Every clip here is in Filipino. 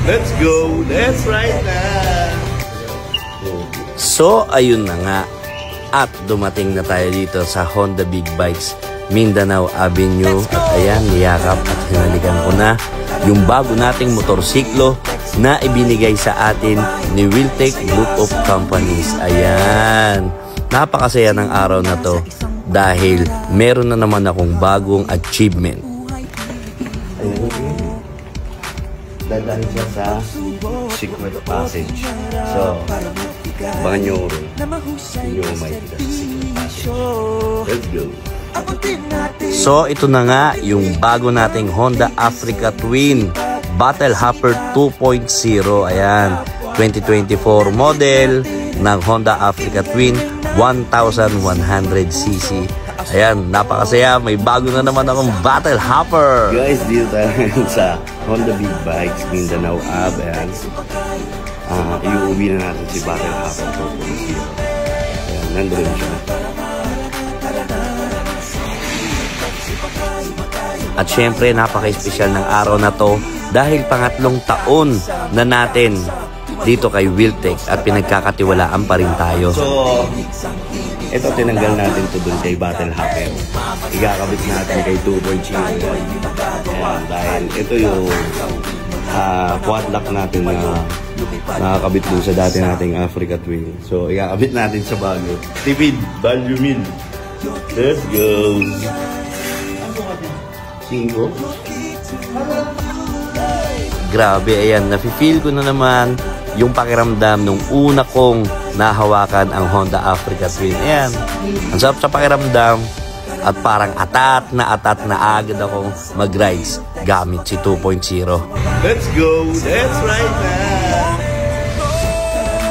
Let's go. That's right na. So, ayun na nga. At dumating na tayo dito sa Honda Big Bikes Mindanao Avenue. At ayan, niyakap at hinalikan ko na yung bago nating motorsiklo na ibinigay sa atin ni Wiltech Group of Companies. Ayan. Napakasaya ng araw na to dahil meron na naman akong bagong achievement. Dadali siya sa secret passage. So, abangan nyo ko rin. Hindi nyo makikita sa secret passage. Let's go. So, ito na nga yung bago nating Honda Africa Twin Battle Hopper 2.0. Ayan, 2024 model ng Honda Africa Twin 1100cc. Ayan, napakasaya. May bago na naman akong Battle Hopper. Guys, dito tayo sa Honda Big Bikes Mindanao Ave. Ayan. Iuuwi na natin si Battle Hopper 2.0. Ayan, nandun siya. At syempre, napaka-espesyal ng araw na to dahil pangatlong taon na natin dito kay Wiltech at pinagkakatiwalaan pa rin tayo. So, ito tinanggal natin to dun kay Battle Hopper. Igakabit natin kay 2.0. Ayan, dahil ito yung quad lock natin na nakakabit dun sa dati nating Africa Twin. So, igakabit natin sa bago. Tipid, value meal. Let's go! 5. Grabe, ayan, nafe-feel ko na naman yung pakiramdam nung una kong nahawakan ang Honda Africa Twin. Ayan, ang sarap sa pakiramdam at parang atat na agad akong mag-rides gamit si 2.0. Let's go! That's right na!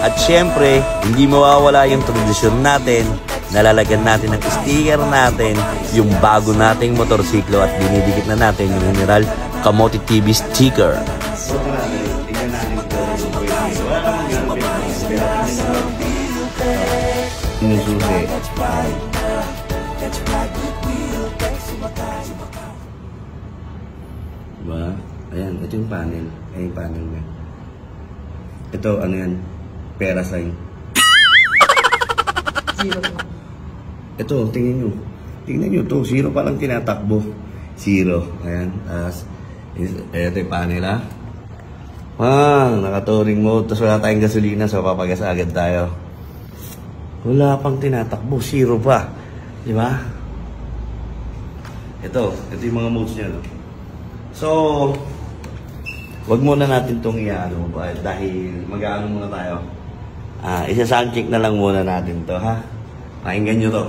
At syempre, hindi mawawala yung tradisyon natin. Nalalagyan natin ng sticker natin yung bago nating motorsiklo at dinidikit na natin yung General Kamote TV sticker. Sinususi. Diba? Ayan, ito yung panel. Ayan yung panel niya. Ito, ano yan? Pera sign. Ito, tingnan nyo. Tingnan nyo to. 0 pa lang tinatakbo. 0. Ayan. Ito yung panel, ha? Nakaturing mode. Tapos wala tayong gasolina. So, papagas agad tayo. Wala pang tinatakbo. 0 pa. Diba? Ito yung mga modes niya, no? So, wag muna natin itong i-ano. Dahil mag-ano muna tayo. Isa-soundcheck na lang muna natin to, ha? Pakinggan nyo to.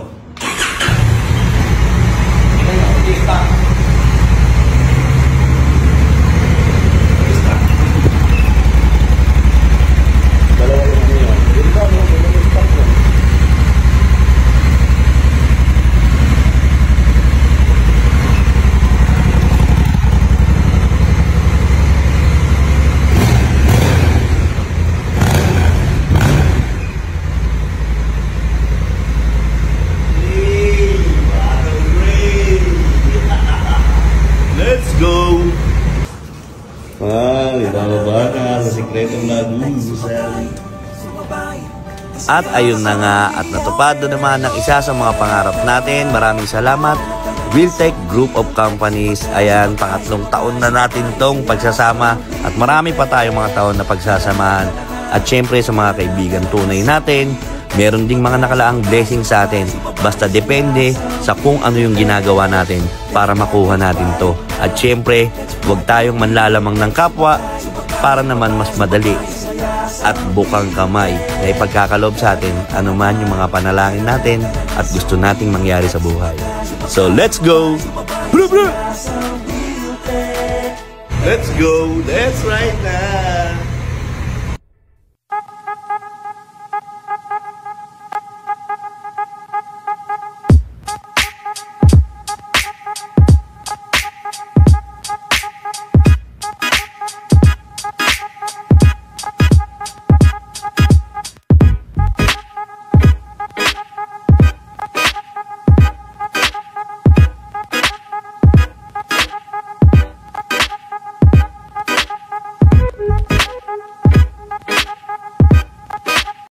Ibababa na sa sikretong lagusan. At ayun na nga, at natupad na naman ang isa sa mga pangarap natin. Maraming salamat, Wiltech Group of Companies. Ayan, pangatlong taon na natin tong pagsasama at marami pa tayong mga taon na pagsasamahan. At syempre sa mga kaibigan tunay natin, meron ding mga nakalaang blessing sa atin. Basta depende sa kung ano yung ginagawa natin para makuha natin to. At syempre, huwag tayong manlalamang ng kapwa para naman mas madali at bukang kamay na ipagkakaloob sa atin anuman yung mga panalangin natin at gusto nating mangyari sa buhay. So, let's go! Let's go! That's right na!